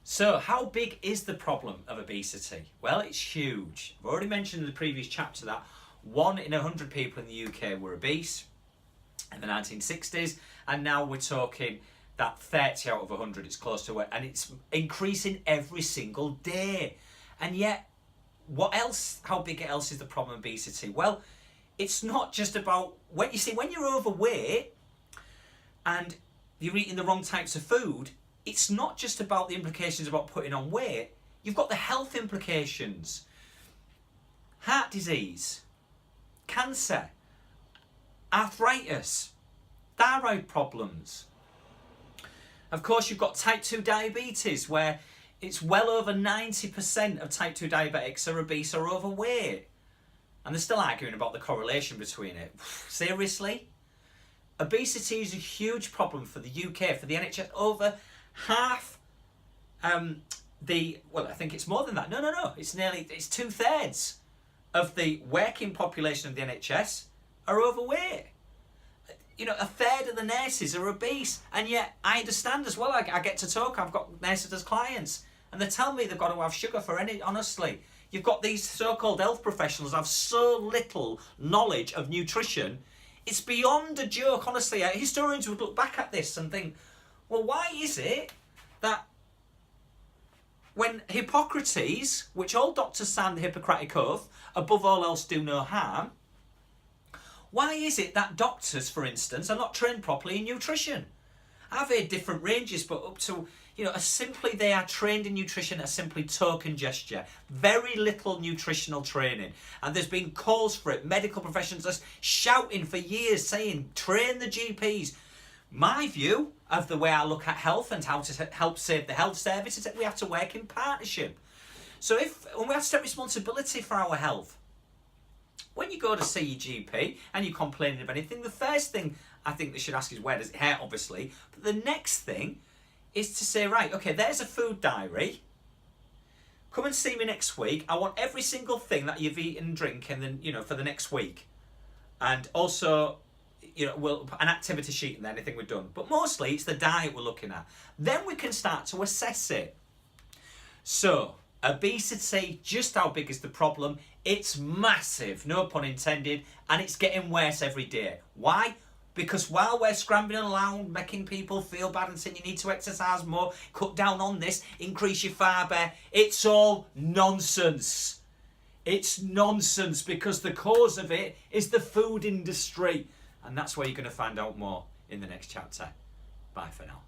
So, how big is the problem of obesity? Well, it's huge. I've already mentioned in the previous chapter that 1 in 100 people in the UK were obese in the 1960s, and now we're talking that 30 out of 100 is close to it, and it's increasing every single day. And yet, what else? How big else is the problem of obesity? Well, it's not just about when you're overweight and you're eating the wrong types of food. It's not just about the implications about putting on weight. You've got the health implications. Heart disease, cancer, arthritis, thyroid problems. Of course, you've got type 2 diabetes, where it's well over 90% of type 2 diabetics are obese or overweight. And they're still arguing about the correlation between it. Seriously? Obesity is a huge problem for the UK, for the NHS. Over half I think it's more than that. No. It's 2/3 of the working population of the NHS are overweight. A third of the nurses are obese, and yet I understand as well. I get to talk. I've got nurses as clients, and they tell me they've got to have sugar for any. Honestly, you've got these so-called health professionals have so little knowledge of nutrition. It's beyond a joke. Honestly, historians would look back at this and think, well, why is it that when Hippocrates, which all doctors signed the Hippocratic Oath, above all else do no harm, why is it that doctors, for instance, are not trained properly in nutrition? I've heard different ranges, but up to, they are trained in nutrition as simply token gesture. Very little nutritional training. And there's been calls for it. Medical professionals are shouting for years, saying, train the GPs. My view of the way I look at health and how to help save the health service is that we have to work in partnership. So when we have to take responsibility for our health, when you go to see your GP and you're complaining of anything, the first thing I think they should ask is, where does it hurt, obviously. But the next thing is to say, right, okay, there's a food diary. Come and see me next week. I want every single thing that you've eaten and drink, and then, for the next week. And also, we'll put an activity sheet in there, anything we've done. But mostly it's the diet we're looking at. Then we can start to assess it. So, obesity, just how big is the problem? It's massive, no pun intended, and it's getting worse every day. Why? Because while we're scrambling around, making people feel bad and saying you need to exercise more, cut down on this, increase your fibre, it's all nonsense. It's nonsense, because the cause of it is the food industry. And that's where you're going to find out more in the next chapter. Bye for now.